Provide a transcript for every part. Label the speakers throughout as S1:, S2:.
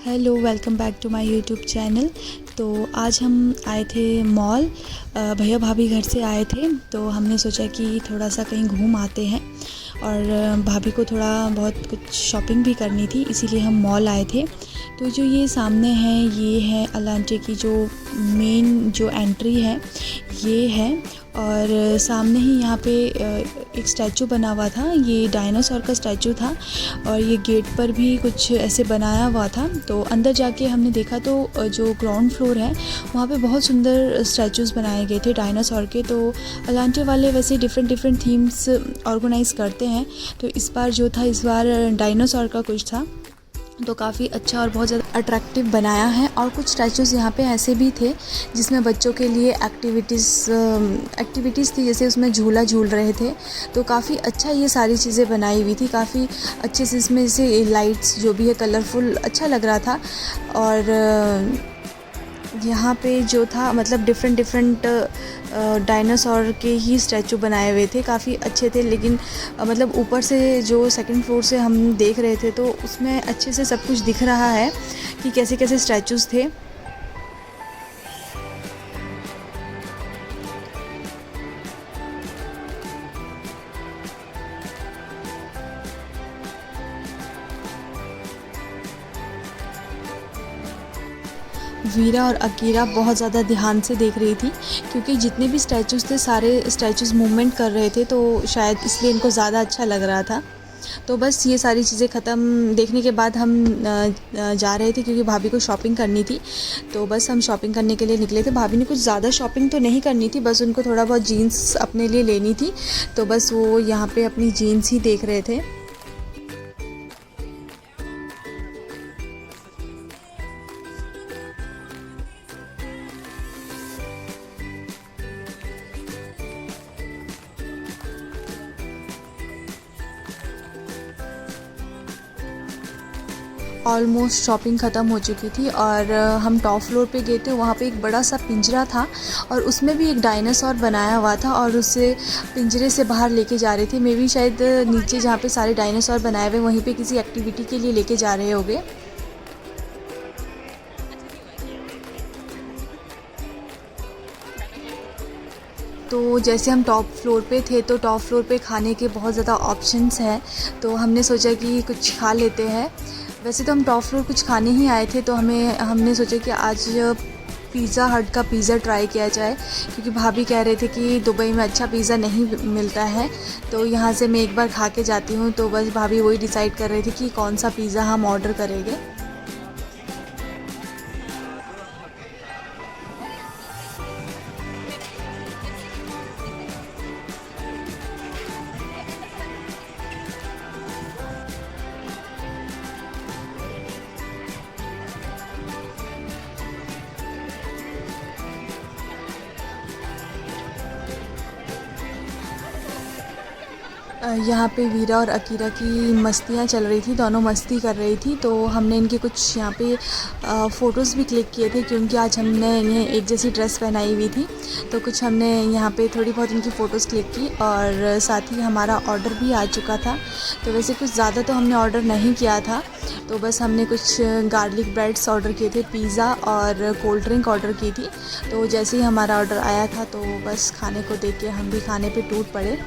S1: Hello, welcome back to my YouTube channel. तो आज हम आए थे मॉल। भैया भाभी घर से आए थे तो हमने सोचा कि थोड़ा सा कहीं घूम आते हैं और भाभी को थोड़ा बहुत कुछ शॉपिंग भी करनी थी, इसीलिए हम मॉल आए थे। तो जो ये सामने है ये है अलांटे की जो मेन जो एंट्री है ये है। और सामने ही यहाँ पे एक स्टैचू बना हुआ था, ये डायनासोर का स्टैचू था। और ये गेट पर भी कुछ ऐसे बनाया हुआ था। तो अंदर जाके हमने देखा तो जो ग्राउंड फ्लोर है वहाँ पे बहुत सुंदर स्टैचूज़ बनाए गए थे डायनासोर के। तो अलांटे वाले वैसे डिफरेंट थीम्स ऑर्गेनाइज़ करते हैं। तो इस बार जो था, इस बार डायनासोर का कुछ था, तो काफ़ी अच्छा और बहुत ज़्यादा अट्रैक्टिव बनाया है। और कुछ स्टैचूज़ यहाँ पे ऐसे भी थे जिसमें बच्चों के लिए एक्टिविटीज़ थी, जैसे उसमें झूला झूल रहे थे। तो काफ़ी अच्छा ये सारी चीज़ें बनाई हुई थी, काफ़ी अच्छे से इसमें से लाइट्स जो भी है कलरफुल अच्छा लग रहा था। और यहाँ पे जो था मतलब डिफरेंट डायनासोर के ही स्टैचू बनाए हुए थे, काफ़ी अच्छे थे। लेकिन मतलब ऊपर से जो सेकंड फ्लोर से हम देख रहे थे तो उसमें अच्छे से सब कुछ दिख रहा है कि कैसे कैसे स्टैचूज़ थे। वीरा और अकीरा बहुत ज़्यादा ध्यान से देख रही थी, क्योंकि जितने भी स्टैचूज़ थे सारे स्टैचूज़ मूवमेंट कर रहे थे, तो शायद इसलिए इनको ज़्यादा अच्छा लग रहा था। तो बस ये सारी चीज़ें ख़त्म देखने के बाद हम जा रहे थे, क्योंकि भाभी को शॉपिंग करनी थी। तो बस हम शॉपिंग करने के लिए निकले थे। भाभी ने कुछ ज़्यादा शॉपिंग तो नहीं करनी थी, बस उनको थोड़ा बहुत जीन्स अपने लिए लेनी थी। तो बस वो यहाँ पे अपनी जीन्स ही देख रहे थे। ऑलमोस्ट शॉपिंग ख़त्म हो चुकी थी और हम टॉप फ्लोर पे गए थे। वहाँ पे एक बड़ा सा पिंजरा था और उसमें भी एक डायनासोर बनाया हुआ था और उसे पिंजरे से बाहर लेके जा रहे थे। मे बी शायद नीचे जहाँ पे सारे डायनासोर बनाए हुए वहीं पे किसी एक्टिविटी के लिए लेके जा रहे होंगे। तो जैसे हम टॉप फ्लोर पे थे तो टॉप फ्लोर पे खाने के बहुत ज़्यादा ऑप्शंस हैं, तो हमने सोचा कि कुछ खा लेते हैं। वैसे तो हम टॉप फ्लोर कुछ खाने ही आए थे, तो हमने सोचा कि आज पिज़्ज़ा हट का पिज़्ज़ा ट्राई किया जाए, क्योंकि भाभी कह रहे थे कि दुबई में अच्छा पिज़्ज़ा नहीं मिलता है। तो यहाँ से मैं एक बार खा के जाती हूँ। तो बस भाभी वही डिसाइड कर रहे थे कि कौन सा पिज़्ज़ा हम ऑर्डर करेंगे। यहाँ पे वीरा और अकीरा की मस्तियाँ चल रही थी, दोनों मस्ती कर रही थी। तो हमने इनके कुछ यहाँ पे फ़ोटोज़ भी क्लिक किए थे, क्योंकि आज हमने इन्हें एक जैसी ड्रेस पहनाई हुई थी। तो कुछ हमने यहाँ पे थोड़ी बहुत इनकी फ़ोटोज़ क्लिक की और साथ ही हमारा ऑर्डर भी आ चुका था। तो वैसे कुछ ज़्यादा तो हमने ऑर्डर नहीं किया था, तो बस हमने कुछ गार्लिक ब्रेड्स ऑर्डर किए थे, पिज़्ज़ा और कोल्ड ड्रिंक ऑर्डर की थी। तो जैसे ही हमारा ऑर्डर आया था तो बस खाने को देख के हम भी खाने पर टूट पड़े।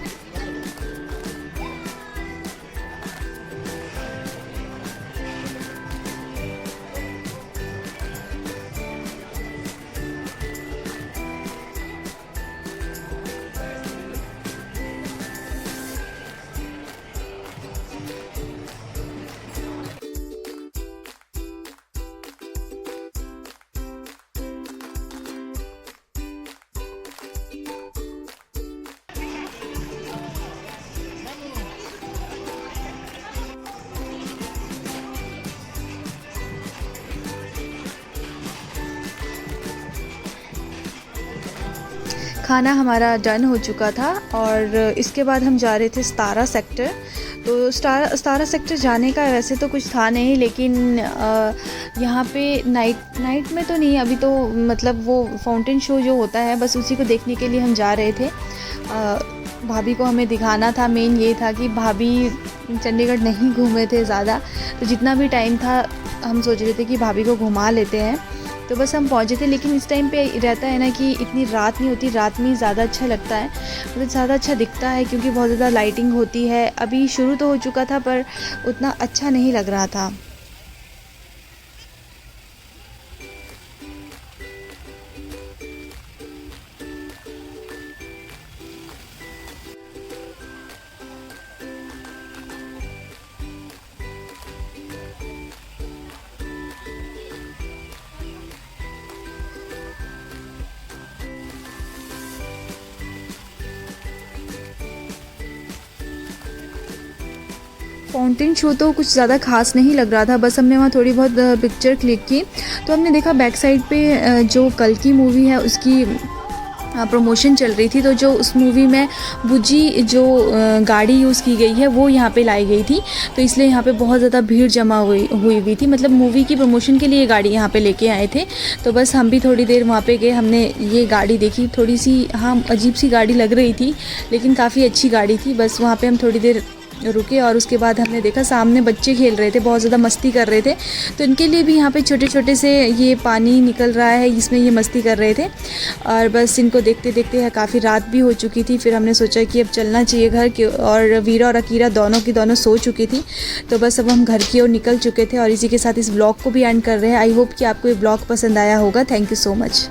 S1: खाना हमारा डन हो चुका था और इसके बाद हम जा रहे थे सतारा सेक्टर। तो सतारा सेक्टर जाने का वैसे तो कुछ था नहीं, लेकिन यहाँ पे नाइट में तो नहीं, अभी तो मतलब वो फाउंटेन शो जो होता है बस उसी को देखने के लिए हम जा रहे थे। भाभी को हमें दिखाना था। मेन ये था कि भाभी चंडीगढ़ नहीं घूमे थे ज़्यादा, तो जितना भी टाइम था हम सोच रहे थे कि भाभी को घुमा लेते हैं। तो बस हम पहुँचे थे, लेकिन इस टाइम पे रहता है ना कि इतनी रात नहीं होती, रात में ज़्यादा अच्छा लगता है, मतलब ज़्यादा अच्छा दिखता है क्योंकि बहुत ज़्यादा लाइटिंग होती है। अभी शुरू तो हो चुका था पर उतना अच्छा नहीं लग रहा था। फाउंटेन शो तो कुछ ज़्यादा खास नहीं लग रहा था, बस हमने वहाँ थोड़ी बहुत पिक्चर क्लिक की। तो हमने देखा बैक साइड पे जो कल की मूवी है उसकी प्रमोशन चल रही थी, तो जो उस मूवी में बुज्जी जो गाड़ी यूज़ की गई है वो यहाँ पे लाई गई थी, तो इसलिए यहाँ पे बहुत ज़्यादा भीड़ जमा हुई थी। मतलब मूवी की प्रमोशन के लिए ये गाड़ी यहाँ पे लेके आए थे। तो बस हम भी थोड़ी देर वहाँ पे गए, हमने ये गाड़ी देखी। थोड़ी सी अजीब सी गाड़ी लग रही थी, लेकिन काफ़ी अच्छी गाड़ी थी। बस वहाँ पर हम थोड़ी देर रुके और उसके बाद हमने देखा सामने बच्चे खेल रहे थे, बहुत ज़्यादा मस्ती कर रहे थे। तो इनके लिए भी यहाँ पे छोटे छोटे से ये पानी निकल रहा है, इसमें ये मस्ती कर रहे थे। और बस इनको देखते देखते काफ़ी रात भी हो चुकी थी। फिर हमने सोचा कि अब चलना चाहिए घर के, और वीरा और अकीरा दोनों की दोनों सो चुकी थी। तो बस अब हम घर की ओर निकल चुके थे और इसी के साथ इस ब्लॉग को भी एंड कर रहे हैं। आई होप कि आपको ये ब्लॉग पसंद आया होगा। Thank you so much.